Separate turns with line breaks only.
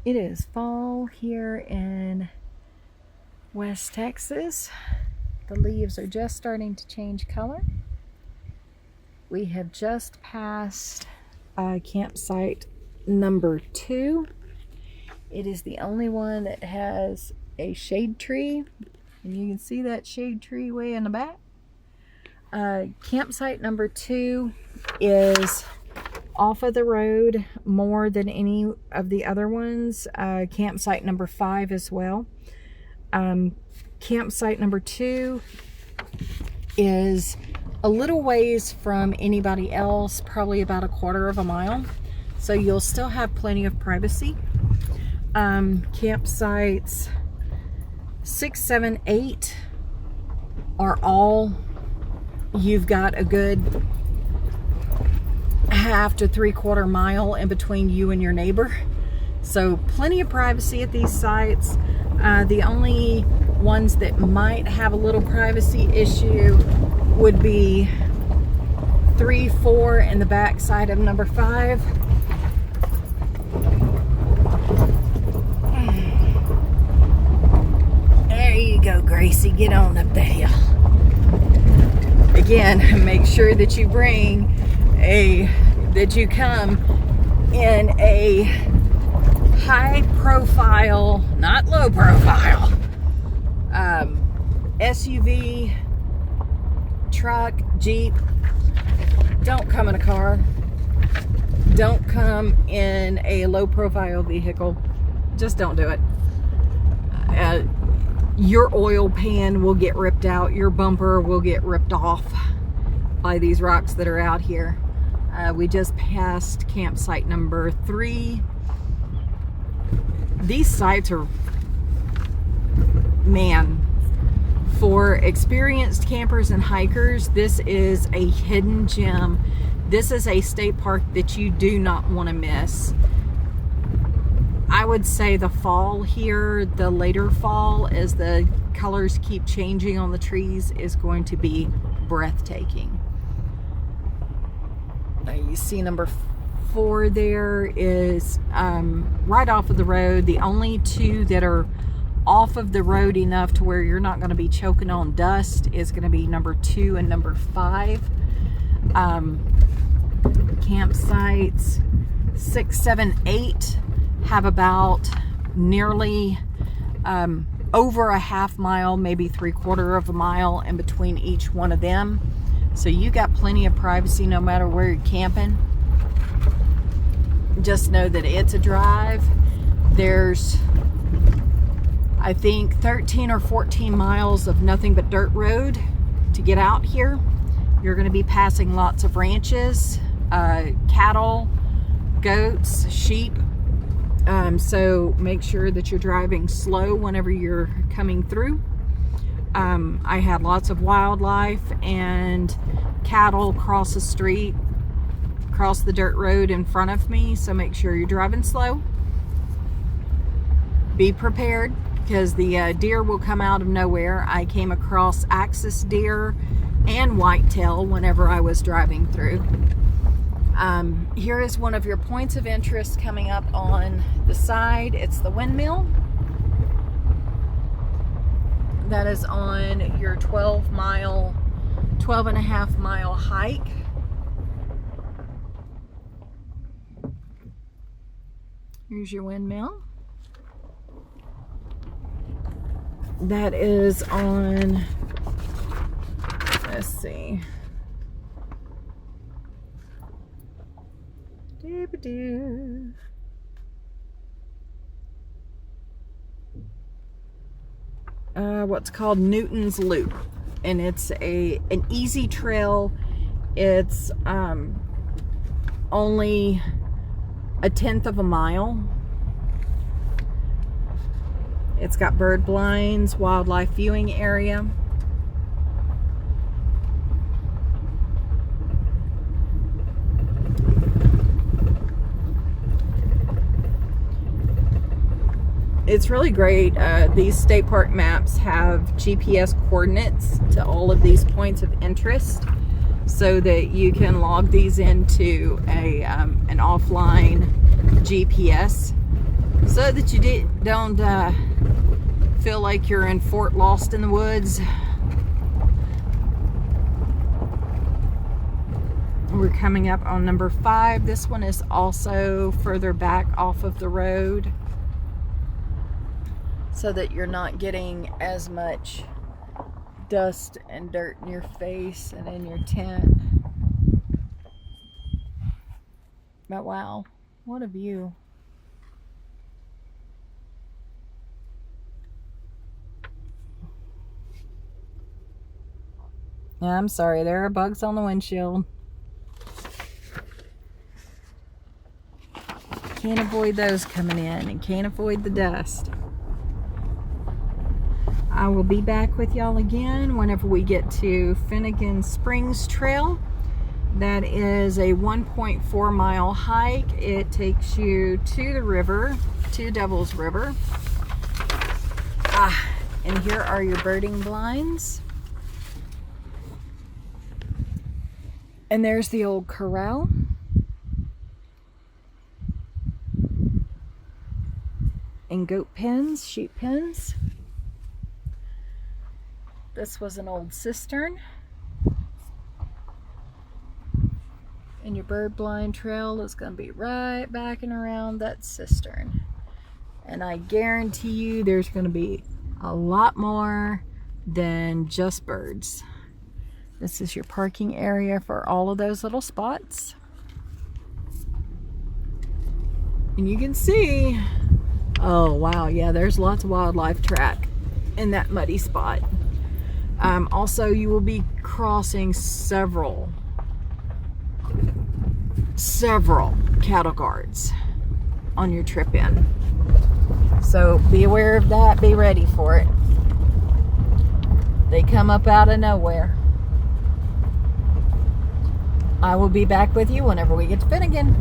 It is fall here in West Texas. The leaves are just starting to change color. We have just passed campsite number 2. It is the only one that has a shade tree, and you can see that shade tree way in the back. Campsite number 2 is off of the road more than any of the other ones. Campsite number 5 as well. Campsite number 2 is a little ways from anybody else, probably about 1/4 of a mile, so you'll still have plenty of privacy. Campsites 6, 7, 8 are all, you've got a good 1/2 to 3/4 mile in between you and your neighbor, so plenty of privacy at these sites. The only ones that might have a little privacy issue would be 3, 4 in the back side of number 5. There you go, Gracie, get on up the hill. Again, make sure that you you come in a high profile, not low profile, SUV, truck, Jeep. Don't come in a car. Don't come in a low profile vehicle. Just don't do it. Your oil pan will get ripped out. Your bumper will get ripped off by these rocks that are out here. We just passed campsite number 3. These sites are, man, for experienced campers and hikers, this is a hidden gem. This is a state park that you do not want to miss. I would say the fall here, the later fall, as the colors keep changing on the trees, is going to be breathtaking. Now you see number 4 there is right off of the road. The only 2 that are off of the road enough to where you're not going to be choking on dust is going to be number 2 and number 5. Campsites 6, 7, 8 have about nearly over a 1/2 mile, maybe 3/4 of a mile in between each one of them. So you got plenty of privacy no matter where you're camping. Just know that it's a drive. There's, I think, 13 or 14 miles of nothing but dirt road to get out here. You're going to be passing lots of ranches, cattle, goats, sheep. So make sure that you're driving slow whenever you're coming through. I had lots of wildlife and cattle cross the street, cross the dirt road in front of me, so make sure you're driving slow. Be prepared, because the deer will come out of nowhere. I came across axis deer and whitetail whenever I was driving through. Here is one of your points of interest coming up on the side. It's the windmill. That is on your 12 and a half mile hike. Here's your windmill. That is on, let's see. What's called Newton's Loop, and it's an easy trail. It's only 1/10 of a mile. It's got bird blinds, wildlife viewing area. It's really great. These state park maps have GPS coordinates to all of these points of interest, so that you can log these into an offline GPS so that you don't feel like you're in Fort Lost in the Woods. We're coming up on number 5. This one is also further back off of the road so that you're not getting as much dust and dirt in your face and in your tent. But wow, what a view. Yeah, I'm sorry, there are bugs on the windshield. Can't avoid those coming in, and can't avoid the dust. I will be back with y'all again whenever we get to Finnegan Springs Trail. That is a 1.4 mile hike. It takes you to the river, to Devil's River. And here are your birding blinds. And there's the old corral. And goat pens, sheep pens. This was an old cistern. And your bird blind trail is going to be right back and around that cistern. And I guarantee you there's going to be a lot more than just birds. This is your parking area for all of those little spots. And you can see, oh wow, yeah, there's lots of wildlife track in that muddy spot. Also, you will be crossing several cattle guards on your trip in. So be aware of that, be ready for it. They come up out of nowhere. I will be back with you whenever we get to Finnegan.